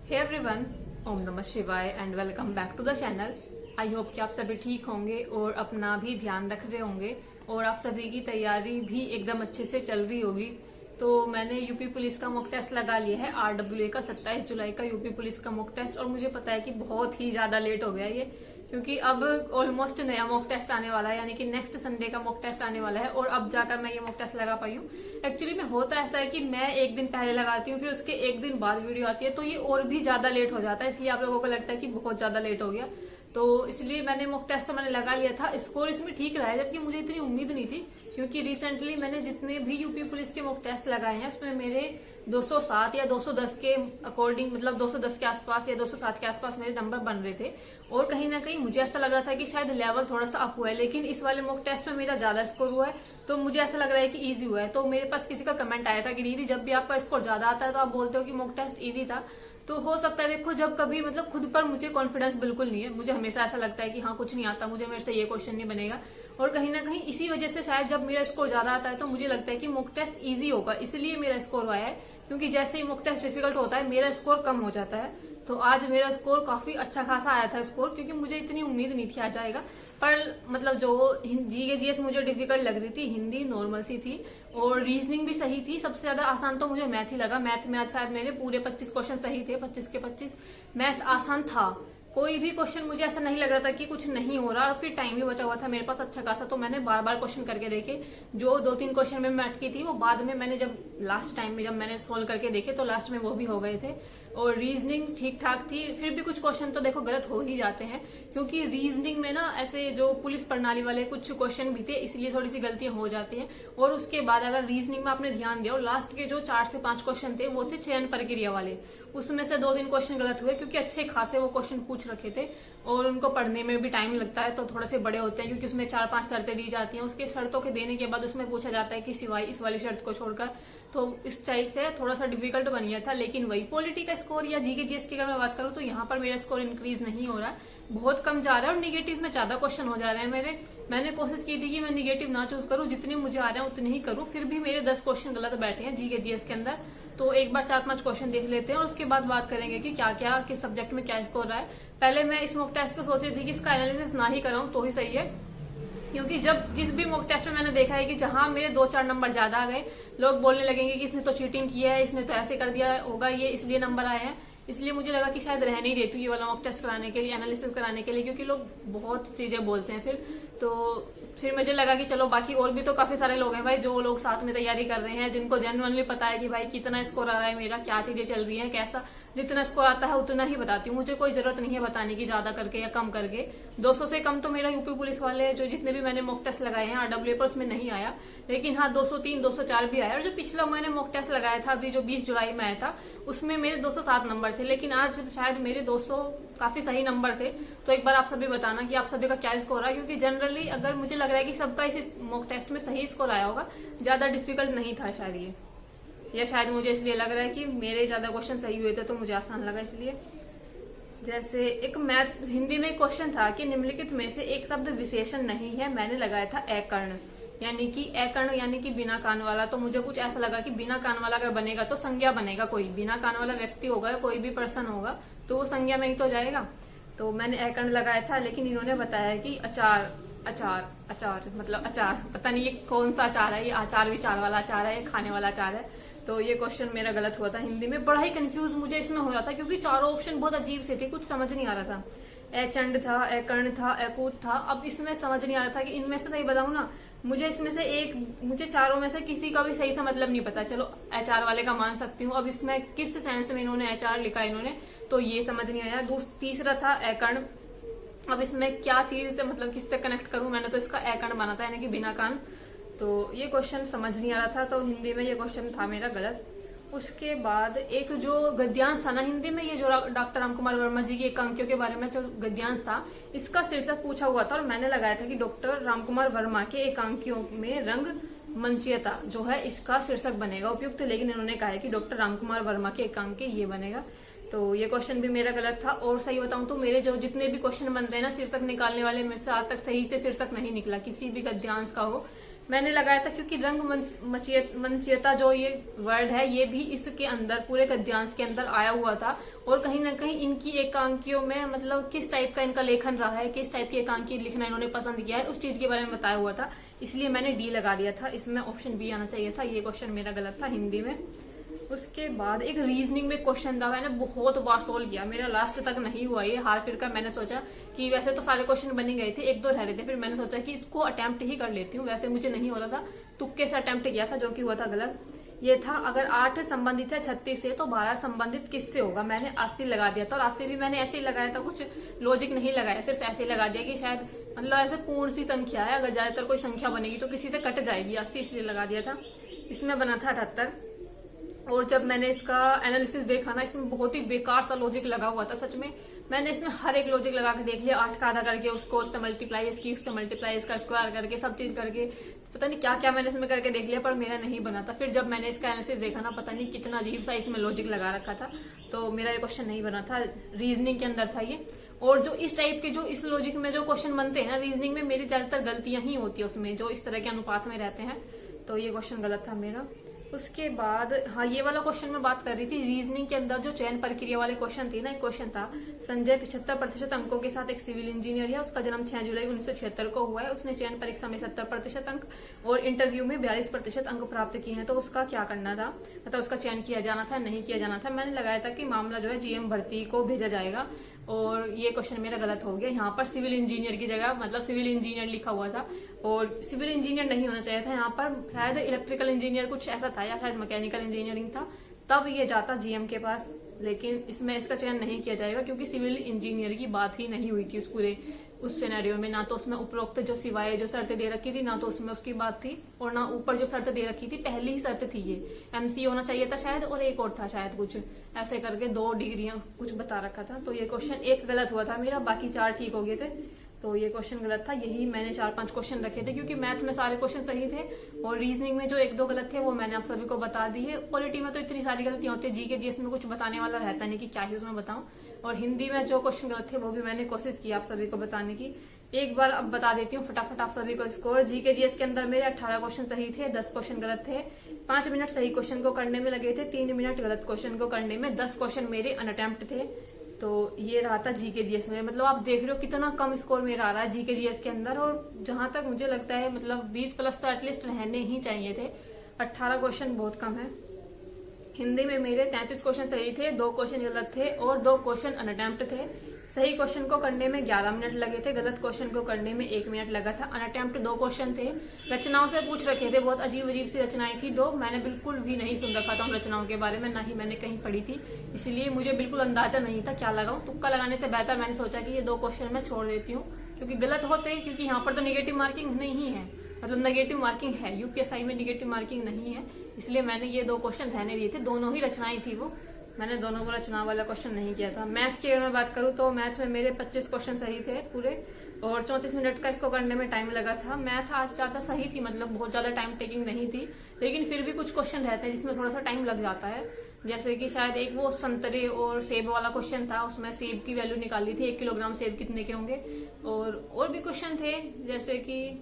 Hey everyone, ओम नमः शिवाय and welcome back to the channel. I hope कि आप सभी ठीक होंगे और अपना भी ध्यान रख रहे होंगे और आप सभी की तैयारी भी एकदम अच्छे से चल रही होगी। तो मैंने यूपी पुलिस का मॉक टेस्ट लगा लिया है, आरडब्ल्यूए का 27 जुलाई का यूपी पुलिस का मॉक टेस्ट। और मुझे पता है कि बहुत ही ज्यादा लेट हो गया ये, क्योंकि अब ऑलमोस्ट नया मॉक टेस्ट आने वाला है, यानी कि नेक्स्ट संडे का मॉक टेस्ट आने वाला है और अब जाकर मैं ये मॉक टेस्ट लगा पाई हूँ। एक्चुअली में होता ऐसा है कि मैं एक दिन पहले लगाती हूँ, फिर उसके एक दिन बाद वीडियो आती है, तो ये और भी ज्यादा लेट हो जाता है। इसलिए आप लोगों को लगता है कि बहुत ज्यादा लेट हो गया, तो इसलिए मैंने मॉक टेस्ट तो मैंने लगा लिया था। स्कोर इसमें ठीक रहा है, जबकि मुझे इतनी उम्मीद नहीं थी, क्योंकि रिसेंटली मैंने जितने भी यूपी पुलिस के मॉक टेस्ट लगाए हैं उसमें मेरे 207 या 210 के अकॉर्डिंग, मतलब 210 के आसपास या 207 के आसपास मेरे नंबर बन रहे थे। और कहीं ना कहीं मुझे ऐसा लग रहा था कि शायद लेवल थोड़ा सा अप हुआ है, लेकिन इस वाले मॉक टेस्ट में मेरा ज्यादा स्कोर हुआ है, तो मुझे ऐसा लग रहा है कि इजी हुआ है। तो मेरे पास किसी का कमेंट आया था कि दीदी, जब भी आपका स्कोर ज्यादा आता है तो आप बोलते हो कि मॉक टेस्ट इजी था। तो हो सकता है, देखो, जब कभी मतलब खुद पर मुझे कॉन्फिडेंस बिल्कुल नहीं है, मुझे हमेशा ऐसा लगता है कि हाँ कुछ नहीं आता मुझे, मेरे से ये क्वेश्चन नहीं बनेगा। और कहीं ना कहीं इसी वजह से शायद जब मेरा स्कोर ज्यादा आता है तो मुझे लगता है कि मॉक टेस्ट इजी होगा, इसलिए मेरा स्कोर आया है। क्योंकि जैसे ही मॉक टेस्ट डिफिकल्ट होता है मेरा स्कोर कम हो जाता है। तो आज मेरा स्कोर काफी अच्छा खासा आया था स्कोर, क्योंकि मुझे इतनी उम्मीद नहीं थी आ जाएगा। पर मतलब जो जीएस मुझे डिफिकल्ट लग रही थी, हिंदी नॉर्मल सी थी और रीजनिंग भी सही थी। सबसे ज्यादा आसान तो मुझे मैथ ही लगा। मैथ में आज शायद मेरे पूरे 25 क्वेश्चन सही थे, 25 के 25। मैथ आसान था, कोई भी क्वेश्चन मुझे ऐसा नहीं लग रहा था कि कुछ नहीं हो रहा। और फिर टाइम भी बचा हुआ था मेरे पास अच्छा खासा, तो मैंने बार बार क्वेश्चन करके देखे। जो 2-3 क्वेश्चन में मैं अटकी थी वो बाद में मैंने जब लास्ट टाइम में जब मैंने सोल्व करके देखे तो लास्ट में वो भी हो गए थे। और रीजनिंग ठीक ठाक थी। फिर भी कुछ क्वेश्चन तो देखो गलत हो ही जाते हैं, क्योंकि रीजनिंग में ना ऐसे जो पुलिस प्रणाली वाले कुछ क्वेश्चन भी थे, इसलिए थोड़ी सी गलतियां हो जाती हैं। और उसके बाद अगर रीजनिंग में आपने ध्यान दिया, और लास्ट के जो 4 से 5 क्वेश्चन थे वो थे चयन प्रक्रिया वाले, उसमें से 2-3 क्वेश्चन गलत हुए, क्योंकि अच्छे खासे वो क्वेश्चन पूछ रखे थे और उनको पढ़ने में भी टाइम लगता है, तो थोड़े से बड़े होते हैं, क्योंकि उसमें 4-5 शर्तें दी जाती हैं। उसके शर्तों के देने के बाद उसमें पूछा जाता है कि सिवाय इस वाली शर्त को छोड़कर, तो इस टाइप से थोड़ा सा डिफिकल्ट बन गया था। लेकिन वही पॉलिटी का स्कोर या जीके जीएस की अगर मैं बात करूं तो यहाँ पर मेरा स्कोर इंक्रीज नहीं हो रहा है, बहुत कम जा रहा है और निगेटिव में ज्यादा क्वेश्चन हो जा रहे हैं मेरे। मैंने कोशिश की थी कि मैं निगेटिव ना चूज करूं, जितने मुझे आ रहे हैं उतने ही करूं, फिर भी मेरे 10 क्वेश्चन गलत बैठे हैं जीके जीएस के अंदर। तो एक बार 4-5 क्वेश्चन देख लेते हैं और उसके बाद बात करेंगे कि क्या क्या किस सब्जेक्ट में क्या स्कोर रहा है। पहले मैं इस मॉक टेस्ट को सोच रही थी कि इसका एनालिसिस ना ही कराऊं तो ही सही है, क्योंकि जब जिस भी मॉक टेस्ट में मैंने देखा है कि जहां मेरे 2-4 नंबर ज्यादा आ गए, लोग बोलने लगेंगे कि इसने तो चीटिंग किया है, इसने तो ऐसे कर दिया होगा, ये इसलिए नंबर आए हैं। इसलिए मुझे लगा कि शायद रहने ही देती हूँ ये वाला मॉक टेस्ट कराने के लिए, एनालिसिस कराने के लिए, क्योंकि लोग बहुत चीजें बोलते हैं फिर मुझे लगा कि चलो, बाकी और भी तो काफी सारे लोग हैं भाई, जो लोग साथ में तैयारी कर रहे हैं, जिनको जेन्युइनली पता है कि भाई कितना स्कोर आ रहा है मेरा, क्या चीजें चल रही है, कैसा, जितना स्कोर आता है उतना ही बताती हूँ। मुझे कोई जरूरत नहीं है बताने की ज्यादा करके या कम करके। 200 से कम तो मेरा यूपी पुलिस वाले जो जितने भी मैंने मॉक टेस्ट लगाए हैं आरडब्ल्यूए पर, उसमें नहीं आया। लेकिन हाँ 203, 204 भी आया। और जो पिछला मैंने मॉक टेस्ट लगाया था अभी जो 20 जुलाई में आया था, उसमें मेरे 207 नंबर थे, लेकिन आज शायद मेरे 200 काफी सही नंबर थे। तो एक बार आप सभी बताना कि आप सभी का क्या स्कोर रहा है, क्योंकि जनरली अगर मुझे लग रहा है कि सबका इस मॉक टेस्ट में सही स्कोर आया होगा, ज्यादा डिफिकल्ट नहीं था शायद ये, या शायद मुझे इसलिए लग रहा है कि मेरे ज्यादा क्वेश्चन सही हुए थे तो मुझे आसान लगा इसलिए। जैसे एक मैथ हिंदी में क्वेश्चन था कि निम्नलिखित में से एक शब्द विशेषण नहीं है, मैंने लगाया था अकर्ण, यानी कि अकर्ण यानी कि बिना कान वाला। तो मुझे कुछ ऐसा लगा कि बिना कान वाला अगर बनेगा तो संज्ञा बनेगा, कोई बिना कान वाला व्यक्ति होगा, कोई भी पर्सन होगा, तो वो संज्ञा में ही तो जाएगा। तो मैंने अकर्ण लगाया था, लेकिन इन्होंने बताया कि अचार अचार अचार मतलब अचार, पता नहीं ये कौन सा अचार है, ये आचार विचार वाला अचार है, ये खाने वाला अचार है। तो ये क्वेश्चन मेरा गलत हुआ था हिंदी में। बड़ा ही कंफ्यूज मुझे इसमें हो रहा था, क्योंकि चारों ऑप्शन बहुत अजीब से थे, कुछ समझ नहीं आ रहा था। अचंड था, अकर्ण था, अकूत था। अब इसमें समझ नहीं आ रहा था कि इनमें से सही बताऊं ना, मुझे इसमें से एक, मुझे चारों में से किसी का भी सही सा मतलब नहीं पता। चलो एचआर वाले का मान सकती हूँ। अब इसमें किस सेंस में इन्होंने एचआर लिखा इन्होंने, तो ये समझ नहीं आया। तीसरा था अकर्ण। अब इसमें क्या चीज से मतलब किससे कनेक्ट करूं, मैंने तो इसका अकर्ण माना था, यानी कि बिना कान। तो ये क्वेश्चन समझ नहीं आ रहा था, तो हिंदी में ये क्वेश्चन था मेरा गलत। उसके बाद एक जो गद्यांश था ना हिंदी में, ये जो डॉक्टर राम कुमार वर्मा जी की एकांकियों के बारे में जो गद्यांश था, इसका शीर्षक पूछा हुआ था और मैंने लगाया था कि डॉक्टर राम कुमार वर्मा के एकांकियों में रंग मंचीयता जो है इसका शीर्षक बनेगा उपयुक्त। लेकिन इन्होंने कहा है कि डॉक्टर राम कुमार वर्मा के एकांकी ये बनेगा। तो ये क्वेश्चन भी मेरा गलत था। और सही बताऊं तो मेरे जो जितने भी क्वेश्चन बन रहे हैं ना शीर्षक निकालने वाले, में से आज तक सही से शीर्षक नहीं निकला किसी भी गद्यांश का हो। मैंने लगाया था क्योंकि रंग मंचीयता जो ये वर्ड है ये भी इसके अंदर पूरे गद्यांश के अंदर आया हुआ था, और कहीं ना कहीं इनकी एकांकियों में मतलब किस टाइप का इनका लेखन रहा है, किस टाइप की एकांकी लिखना इन्होंने पसंद किया है, उस चीज के बारे में बताया हुआ था, इसलिए मैंने डी लगा दिया था। इसमें ऑप्शन बी आना चाहिए था, ये क्वेश्चन मेरा गलत था हिंदी में। उसके बाद एक रीजनिंग में क्वेश्चन था, मैंने बहुत बार सोल्व किया, मेरा लास्ट तक नहीं हुआ ये, हार फिर का मैंने सोचा कि वैसे तो सारे क्वेश्चन बन ही गए थे, एक दो रह रहे थे, फिर मैंने सोचा कि इसको अटेम्प्ट ही कर लेती हूँ, वैसे मुझे नहीं हो रहा था, तुक्के से अटेम्प्ट किया था जो कि हुआ था गलत। ये था अगर 8 संबंधित है 36 से तो 12 संबंधित किससे होगा, मैंने 80 लगा दिया था, और 80 भी मैंने ऐसे ही लगाया था, कुछ लॉजिक नहीं लगाया, सिर्फ ऐसे ही लगा दिया कि शायद मतलब ऐसे पूर्ण सी संख्या है, अगर ज्यादातर कोई संख्या बनेगी तो किसी से कट जाएगी, 80 इसलिए लगा दिया था। इसमें बना था 78, और जब मैंने इसका एनालिसिस देखा ना, इसमें बहुत ही बेकार सा लॉजिक लगा हुआ था सच में, मैंने इसमें हर एक लॉजिक लगा के देख लिया, 8 का आधा करके उसको उससे मल्टीप्लाई, इसकी उससे मल्टीप्लाई, इसका स्क्वायर करके सब चीज करके, पता नहीं क्या क्या मैंने इसमें करके देख लिया, पर मेरा नहीं बना था। फिर जब मैंने इसका एनालिसिस देखा ना, पता नहीं कितना अजीब सा इसमें लॉजिक लगा रखा था, तो मेरा ये क्वेश्चन नहीं बना था, रीजनिंग के अंदर था ये। और जो इस टाइप के जो इस लॉजिक में जो क्वेश्चन बनते हैं ना रीजनिंग में, मेरी ज्यादातर गलतियां ही होती है उसमें, जो इस तरह के अनुपात में रहते हैं, तो ये क्वेश्चन गलत था मेरा। उसके बाद हाँ, ये वाला क्वेश्चन मैं बात कर रही थी, रीजनिंग के अंदर जो चयन प्रक्रिया वाले क्वेश्चन थे ना, एक क्वेश्चन था, संजय 75% अंकों के साथ एक सिविल इंजीनियर है, उसका जन्म 6 जुलाई 1976 को हुआ है, उसने चयन परीक्षा में 70% अंक और इंटरव्यू में 42% अंक प्राप्त किए हैं, तो उसका क्या करना था, मतलब उसका चयन किया जाना था नहीं किया जाना था। मैंने लगाया था कि मामला जो है जीएम भर्ती को भेजा जाएगा, और ये क्वेश्चन मेरा गलत हो गया, यहाँ पर सिविल इंजीनियर की जगह मतलब सिविल इंजीनियर लिखा हुआ था, और सिविल इंजीनियर नहीं होना चाहिए था, यहाँ पर शायद इलेक्ट्रिकल इंजीनियर कुछ ऐसा था, या शायद मैकेनिकल इंजीनियरिंग था, तब ये जाता जीएम के पास, लेकिन इसमें इसका चयन नहीं किया जाएगा क्योंकि सिविल इंजीनियर की बात ही नहीं हुई थी उस पूरे उस सिनेरियो में, ना तो उसमें उपरोक्त जो सिवाय जो शर्तें दे रखी थी, ना तो उसमें उसकी बात थी, और ना ऊपर जो शर्त दे रखी थी, पहली ही शर्त थी ये एमसी होना चाहिए था शायद, और एक और था शायद कुछ ऐसे करके 2 डिग्रियां कुछ बता रखा था। तो ये क्वेश्चन एक गलत हुआ था मेरा, बाकी 4 ठीक हो गए थे, तो ये क्वेश्चन गलत था। यही मैंने 4-5 क्वेश्चन रखे थे क्योंकि मैथ में सारे क्वेश्चन सही थे, और रीजनिंग में जो 1-2 गलत थे वो मैंने आप सभी को बता दी है। पॉलिटी में तो इतनी सारी गलतियां होती है, जीके जीएस में कुछ बताने वाला रहता नहीं कि क्या ही उसमें बताऊं, और हिंदी में जो क्वेश्चन गलत थे वो भी मैंने कोशिश की आप सभी को बताने की। एक बार अब बता देती हूँ फटाफट आप सभी को स्कोर। जीके जीएस के अंदर मेरे 18 क्वेश्चन सही थे, 10 क्वेश्चन गलत थे, 5 मिनट सही क्वेश्चन को करने में लगे थे, 3 मिनट गलत क्वेश्चन को करने में, 10 क्वेश्चन मेरे अनअटेम्प्ट थे। तो ये रहा था जीके जीएस में, मतलब आप देख रहे हो कितना कम स्कोर मेरा आ रहा है जीके जीएस के अंदर, और जहां तक मुझे लगता है मतलब 20+ तो एटलीस्ट रहने ही चाहिए थे, 18 क्वेश्चन बहुत कम है। हिंदी में मेरे 33 क्वेश्चन सही थे, 2 क्वेश्चन गलत थे और 2 क्वेश्चन अनअटेम्प्ट थे। सही क्वेश्चन को करने में 11 मिनट लगे थे, गलत क्वेश्चन को करने में 1 मिनट लगा था। अनअटेम्प्ट 2 क्वेश्चन थे, रचनाओं से पूछ रखे थे, बहुत अजीब अजीब सी रचनाएं थी 2, मैंने बिल्कुल भी नहीं सुन रखा था उन रचनाओं के बारे में, ना ही मैंने कहीं पढ़ी थी, इसलिए मुझे बिल्कुल अंदाजा नहीं था क्या लगाऊं। तुक्का लगाने से बेहतर मैंने सोचा कि ये 2 क्वेश्चन मैं छोड़ देती हूँ क्योंकि गलत होते, क्योंकि यहाँ पर तो निगेटिव मार्किंग नहीं है, मतलब नेगेटिव मार्किंग है, यूपीएसआई में निगेटिव मार्किंग नहीं है, इसलिए मैंने ये 2 क्वेश्चन रहने दिए थे। दोनों ही रचनाएं थी वो, मैंने दोनों को रचना वाला क्वेश्चन नहीं किया था। मैथ की अगर मैं बात करूँ तो मैथ में मेरे 25 क्वेश्चन सही थे पूरे, और 34 मिनट का इसको करने में टाइम लगा था। मैथ आज ज्यादा सही थी, मतलब बहुत ज्यादा टाइम टेकिंग नहीं थी, लेकिन फिर भी कुछ क्वेश्चन रहते हैं जिसमें थोड़ा सा टाइम लग जाता है, जैसे कि शायद एक वो संतरे और सेब वाला क्वेश्चन था, उसमें सेब की वैल्यू निकाली थी, 1 किलोग्राम सेब कितने के होंगे, और भी क्वेश्चन थे जैसे कि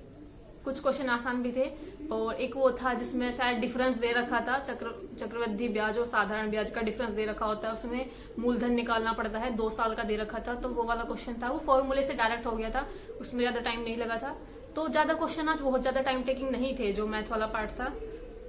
कुछ क्वेश्चन आसान भी थे, और एक वो था जिसमें शायद डिफरेंस दे रखा था, चक्रवृद्धि ब्याज और साधारण ब्याज का डिफरेंस दे रखा होता है, उसमें मूलधन निकालना पड़ता है, 2 साल का दे रखा था, तो वो वाला क्वेश्चन था, वो फॉर्मूले से डायरेक्ट हो गया था, उसमें ज्यादा टाइम नहीं लगा था। तो ज्यादा क्वेश्चन आज बहुत ज्यादा टाइम टेकिंग नहीं थे जो मैथ वाला पार्ट था।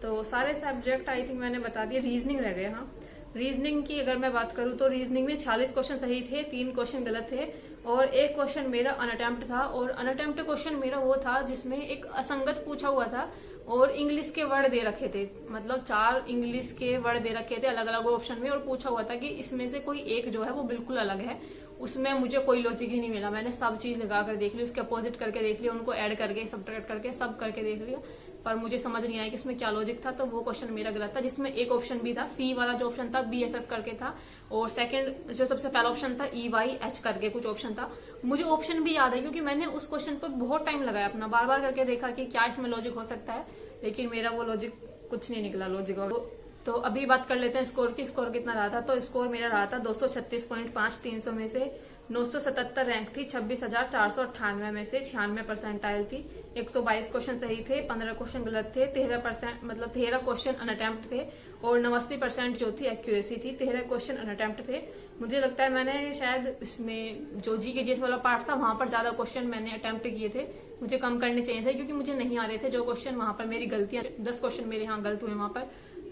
तो सारे सब्जेक्ट आई थिंक मैंने बता दिए, रीजनिंग रह गए। हाँ, रीजनिंग की अगर मैं बात करूं तो रीजनिंग में 46 क्वेश्चन सही थे, 3 क्वेश्चन गलत थे, और 1 क्वेश्चन मेरा अनअटेम्प्ट था, और अनअटेम्प्ट क्वेश्चन मेरा वो था जिसमें एक असंगत पूछा हुआ था और इंग्लिश के वर्ड दे रखे थे, मतलब 4 इंग्लिश के वर्ड दे रखे थे अलग अलग ऑप्शन में, और पूछा हुआ था कि इसमें से कोई एक जो है वो बिल्कुल अलग है। उसमें मुझे कोई लॉजिक ही नहीं मिला, मैंने सब चीज लगा कर देख ली, उसके अपोजिट करके देख लिया, उनको ऐड करके सब्ट्रैक्ट करके सब करके देख लिया, पर मुझे समझ नहीं आया कि इसमें क्या लॉजिक था, तो वो क्वेश्चन मेरा गलत था। जिसमें एक ऑप्शन भी था, सी वाला जो ऑप्शन था BFF करके था, और सेकंड जो सबसे पहला ऑप्शन था EYH करके कुछ ऑप्शन था। मुझे ऑप्शन भी याद है क्योंकि मैंने उस क्वेश्चन पर बहुत टाइम लगाया अपना, बार बार करके देखा कि क्या इसमें लॉजिक हो सकता है, लेकिन मेरा वो लॉजिक कुछ नहीं निकला लॉजिक। और तो अभी बात कर लेते हैं स्कोर की। स्कोर कितना रहा था? तो स्कोर मेरा रहा था 236.5। 300 में से 977 रैंक थी। 26,498 में से 96 परसेंटाइल थी। 122 क्वेश्चन सही थे, 15 क्वेश्चन गलत थे, 13% मतलब 13 क्वेश्चन अनअटेम्प्ट थे और 89% जो थी एक्यूरेसी थी। 13 क्वेश्चन अनअटेम्प्ट थे। मुझे लगता है मैंने शायद इसमें जो जी के जीएस वाला पार्ट था वहां पर ज्यादा क्वेश्चन मैंने अटेम्प्ट किए थे, मुझे कम करने चाहिए थे क्योंकि मुझे नहीं आ रहे थे जो क्वेश्चन। वहां पर मेरी गलतियां, 10 क्वेश्चन मेरे यहाँ गलत हुए वहां पर।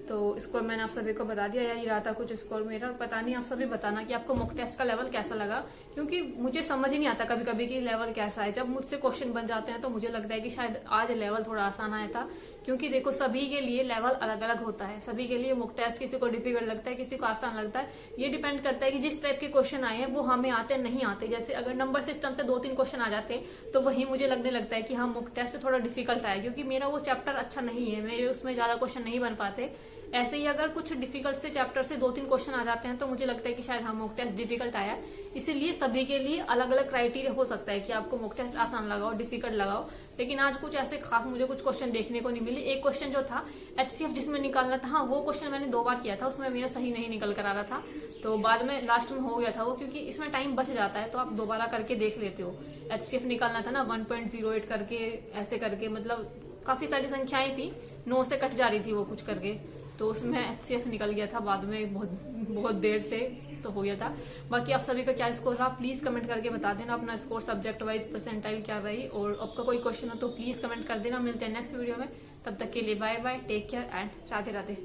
तो स्कोर मैंने आप सभी को बता दिया, यही रहा था कुछ स्कोर मेरा। और पता नहीं, आप सभी बताना कि आपको मॉक टेस्ट का लेवल कैसा लगा, क्योंकि मुझे समझ ही नहीं आता कभी कभी कि लेवल कैसा है। जब मुझसे क्वेश्चन बन जाते हैं तो मुझे लगता है कि शायद आज लेवल थोड़ा आसान आया था, क्योंकि देखो सभी के लिए लेवल अलग अलग होता है। सभी के लिए मॉक टेस्ट किसी को डिफिकल्ट लगता है, किसी को आसान लगता है। ये डिपेंड करता है कि जिस टाइप के क्वेश्चन आए हैं वो हमें आते नहीं आते। जैसे अगर नंबर सिस्टम से 2-3 क्वेश्चन आ जाते तो वही मुझे लगने लगता है कि हाँ मॉक टेस्ट थोड़ा डिफिकल्ट आया, क्योंकि मेरा वो चैप्टर अच्छा नहीं है, मेरे उसमें ज्यादा क्वेश्चन नहीं बन पाते। ऐसे ही अगर कुछ डिफिकल्ट से चैप्टर से 2-3 क्वेश्चन आ जाते हैं तो मुझे लगता है कि शायद हाँ मॉक टेस्ट डिफिकल्ट आया। इसीलिए सभी के लिए अलग अलग क्राइटेरिया हो सकता है कि आपको मॉक टेस्ट आसान लगाओ, डिफिकल्ट लगाओ। लेकिन आज कुछ ऐसे खास मुझे कुछ क्वेश्चन देखने को नहीं मिले। एक क्वेश्चन जो था एचसीएफ जिसमें निकालना था, हाँ वो क्वेश्चन मैंने 2 बार किया था, उसमें मेरा सही नहीं निकल कर आ रहा था। तो बाद में लास्ट में हो गया था वो, क्योंकि इसमें टाइम बच जाता है तो आप दोबारा करके देख लेते हो। एचसीएफ निकालना था ना 1.08 करके, ऐसे करके, मतलब काफी सारी संख्याएं थी, 9 से कट जा रही थी वो कुछ करके, तो उसमें एचसीएफ निकल गया था बाद में, बहुत देर से तो हो गया था। बाकी आप सभी का क्या स्कोर रहा प्लीज कमेंट करके बता देना अपना स्कोर, सब्जेक्ट वाइज परसेंटाइल क्या रही। और आपका कोई क्वेश्चन हो तो प्लीज कमेंट कर देना। मिलते हैं नेक्स्ट वीडियो में, तब तक के लिए bye bye, take care and Radhe Radhe.